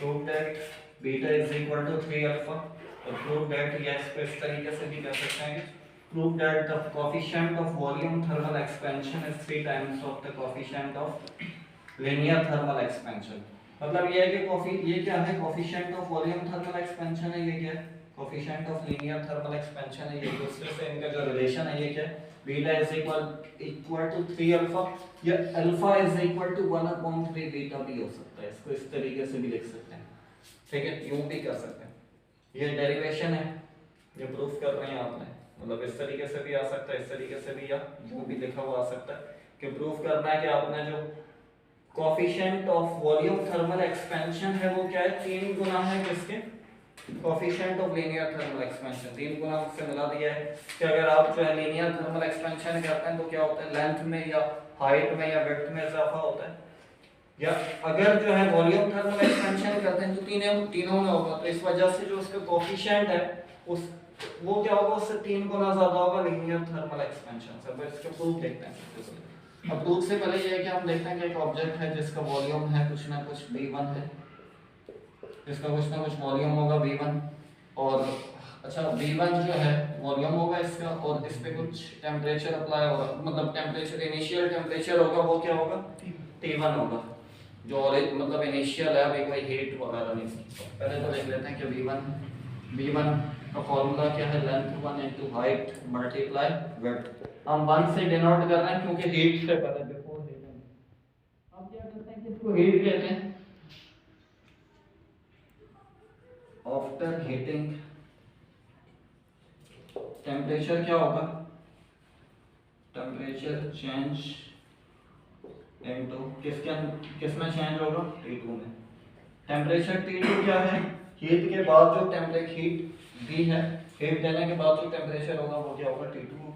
Prove that beta is equal to 3 alpha और prove that या इसको इस तरीके से भी कह सकते हैं prove that the coefficient of volume thermal expansion is 3 times of the coefficient of linear thermal expansion. मतलब ये है कि ये क्या है, coefficient of volume thermal expansion है, ये क्या है coefficient of linear thermal expansion है, ये दूसरे से इनका जो रिलेशन है ये क्या है beta is equal to 3 alpha या alpha is equal to 1/3 beta भी हो सकता है, इसको इस तरीके से भी लिख सकते हैं, ठीक है, यूं भी कर सकते हैं। ये डेरिवेशन है, ये प्रूफ कर रहे हैं आपने, मतलब इस तरीके से भी आ सकता है, इस तरीके से भी, या यूं भी लिखा हुआ आ सकता है कि प्रूफ करना है कि आपने जो coefficient of volume thermal expansion है वो क्या है 3 गुना है किसके coefficient of linear thermal expansion, 3 गुना उससे मिला दिया है कि अगर आप जो है लीनियर थर्मल एक्सपेंशन करते हैं तो क्या होता है लेंथ में या हाइट में या विड्थ में इजाफा होता है, या अगर जो है वॉल्यूम थर्मल एक्सपेंशन करते हैं तो तीनों में होगा, तो इस वजह से जो उसका कोएफिशिएंट है उस वो क्या होगा उससे 3 गुना ज्यादा होगा लीनियर थर्मल एक्सपेंशन से। अब इसका प्रूफ देखते हैं। अब प्रूफ से पहले ये है कि हम देखते हैं कि एक ऑब्जेक्ट है जिसका वॉल्यूम है कुछ ना कुछ v1 है, इसका कुछ ना कुछ वॉल्यूम होगा v1 और अच्छा v1 जो है वॉल्यूम होगा इसका और इस पे कुछ टेम्परेचर अप्लाई होगा, मतलब टेम्परेचर इनिशियल टेम्परेचर होगा वो क्या होगा T1 होगा जो मतलब इनिशियल है, अभी कोई हीट वगैरह नहीं। पहले तो देख लेते हैं कि v1 का फॉर्मूला क्या है length 1 into height multiply width, हम 1 से डिनोट कर रहे हैं क्योंकि हीट से पहले बिफोर हीटिंग। अब क्या करते हैं कि इसको हीट कहते हैं, आफ्टर हीटिंग टेम्परेचर क्या होगा टेम्परेचर चेंज इनटू किसमें चेंज होगा T2 में। टेम्परेचर T2 क्या है हीट के बाद जो टेम्परेचर हीट दी है, हीट देने के बाद जो टेम्परेचर होगा वो क्या होगा T2 होगा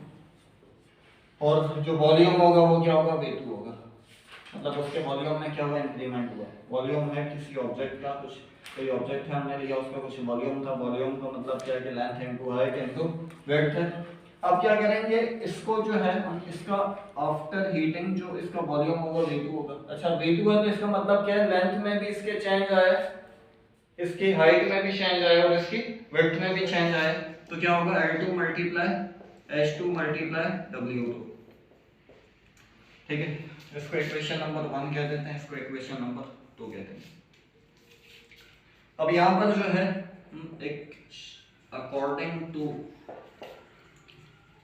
और जो वॉल्यूम होगा वो क्या होगा V2 होगा, मतलब उसके वॉल्यूम में क्या हुआ इंक्रीमेंट हुआ। वॉल्यूम है किसी ऑब्जेक्ट का, कुछ कोई ऑब्जेक्ट है हमने लिया उसका कुछ वॉल्यूम था, वॉल्यूम का मतलब क्या है कि length into height into width है। अब क्या करेंगे इसको जो है हम इसका आफ्टर हीटिंग जो इसका वॉल्यूम होगा V2 होगा। अच्छा V2 है तो इसका मतलब क्या है लेंथ में भी इसके चेंज आए, इसकी हाइट में भी चेंज आए और इसकी विड्थ में भी चेंज आए, तो क्या होगा L2 multiply H2 multiply W2, ठीक है। इसको इक्वेशन नंबर 1 कह देते हैं, इसको इक्वेशन नंबर 2 कहते हैं। अब यहां पर जो है एक according to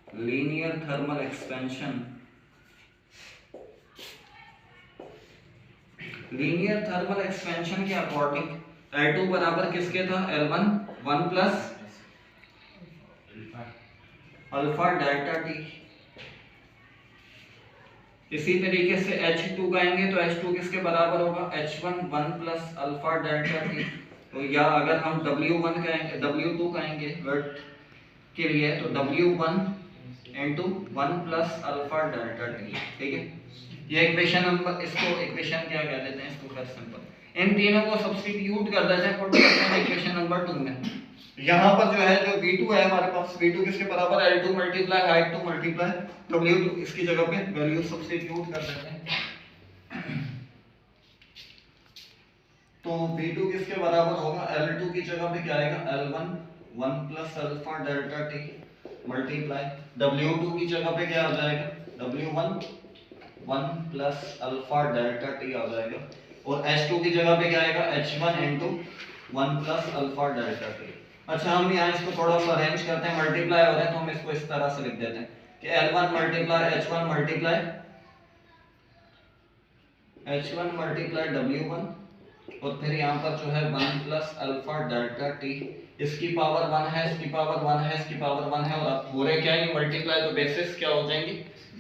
linear thermal expansion, linear thermal expansion के अकॉर्डिंग L2 बराबर किसके था L1 1 plus alpha delta T. इसी तरीके से H2 कहेंगे तो H2 किसके बराबर होगा H1 1 plus alpha delta T, तो या अगर हम W1 कहेंगे W2 कहेंगे विड्थ के लिए तो W1 into 1 plus alpha delta T, ठीक है। ये इक्वेशन नंबर, इसको इक्वेशन क्या कह देते हैं, इसको कर सिंपल इन तीनों को सब्स्टिट्यूट कर देते हैं, पुट करते हैं इक्वेशन नंबर 2 में। यहाँ पर जो है जो V2 है हमारे पास, V2 किसके बराबर L2 multiply height 2 multiply W2, इसकी जगह पे वैल्यू सब्स्टिट्यूट कर देते हैं तो V2 किसके बराबर होगा L2 की जगह पे क्या आएगा L1 1 plus alpha delta T multiply W2 की जगह पे क्या आ जाएगा W1 1 plus alpha delta T आ जाएगा और H2 की जगह पे क्या आएगा H1 into 1 plus alpha delta T. अच्छा हम यहाँ इसको थोड़ा सा अरेंज करते हैं, मल्टीप्लाई हो रहे हैं तो हम इसको इस तरह से लिख देते हैं कि L1 multiply H1 multiply H1 multiply W1 और फिर यहाँ पर जो है 1 प्लस अल्फा डेल्टा टी, इसकी पावर 1 है, इसकी पावर 1 है, इसकी पावर 1 है और अब हो रहे क्या है मल्टीप्लाई, तो बेसिस क्या हो जाएंगी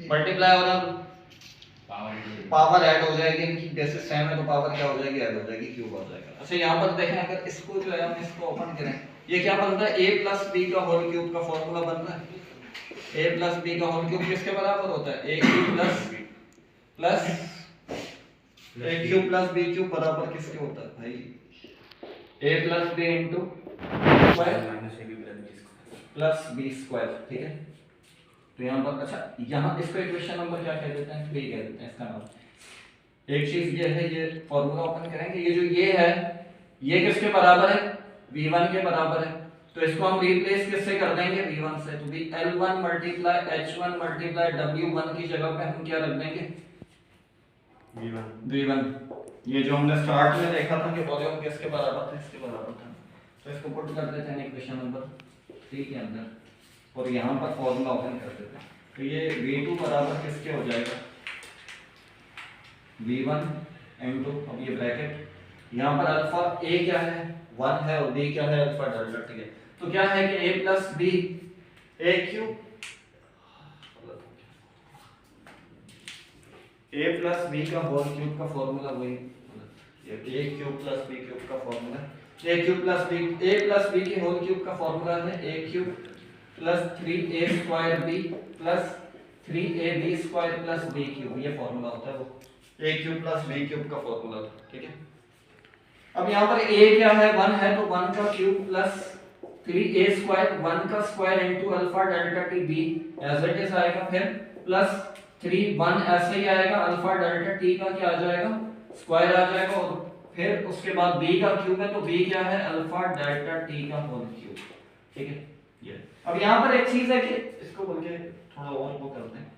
मल्टीप्लाई हो रहा पावर ऐड हो जाएगी, इनकी बेसिस सेम है तो पावर क्या हो जाएगी ऐड हो जाएगी, क्यूब हो जाएगा। अच्छा यहाँ पर देखें अगर इसको जो है हम इसको ओपन करें, ये क्या बनता है a प्लस बी का होल क्यूब का फॉर्मूला बन रहा है। a प्लस बी का होल क्यूब किसके बराबर होता है a cube plus a cube plus b cube बराबर किसके होता है भाई a plus b into plus b square, ठीक है। तो यहाँ पर अच्छा यहाँ इसको इक्वेशन नंबर क्या कह देते हैं 3 कह देते हैं इसका नाम। एक चीज ये है, ये फॉर्मूला ओपन करेंगे, ये जो ये है ये किसके बराबर है, v1 के बराबर है, तो इसको हम रिप्लेस किससे कर देंगे, v1 से, तो L1 multiply h1 multiply w1 की जगह पे हम क्या रख देंगे, v1। ये जो हमने स्टार्ट में देखा था कि वॉल्यूम किसके बराबर था, इसके बराबर था, तो इसको पुट कर देते हैं इक्वेशन नंबर 3 के अंदर, और यहाँ पर फॉर्मूला ओपन कर देते हैं, तो ये v2 बराबर किसके हो जाएगा, v1 into, अब ये ब्रैकेट, यहाँ पर अल्फा a क्या है 1 है और b क्या है अल्फा डेल्टा t है, तो क्या है कि a plus b a cube, a plus b का होल क्यूब का फॉर्मूला वही, ये a cube plus b cube का formula, a cube plus b, a plus b के होल क्यूब का फॉर्मूला है a cube plus 3a square b plus 3ab square plus b cube, ये formula होता है वो a cube plus b cube का formula, ठीक है। अब यहाँ पर a क्या है 1 है, तो 1 का क्यूब प्लस 3a स्क्वायर, 1 का square into alpha delta t b as it is आएगा, फिर प्लस 3 1 ऐसे ही आएगा, अल्फा डेल्टा t का क्या आ जाएगा स्क्वायर आ जाएगा, और फिर उसके बाद b का क्यूब है, तो b क्या है अल्फा डेल्टा t का होल क्यूब, ठीक है। ये अब यहाँ पर एक चीज है कि इसको बोल के थोड़ा और वो करते हैं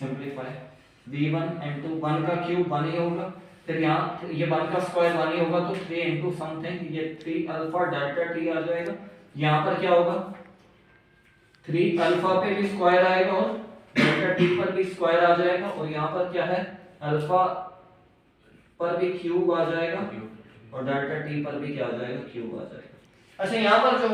सिंपलीफाई, v1 इनटू 1 का क्यूब 1 ही होगा, फिर यहाँ ये 1 का स्क्वायर 1 ही होगा, तो 3 इनटू समथिंग, ये 3 अल्फा डेल्टा t आ जाएगा, यहाँ पर क्या होगा 3 अल्फा पे भी स्क्वायर आएगा और डेल्टा t पर भी स्क्वायर आ जाएगा, और यहाँ पर क्या है अल्फा पर भी क्यूब आ जाएगा और डेल्टा t पर भी क्या आ जाएगा क्यूब आ जाएगा। अच्छा यहाँ पर जो है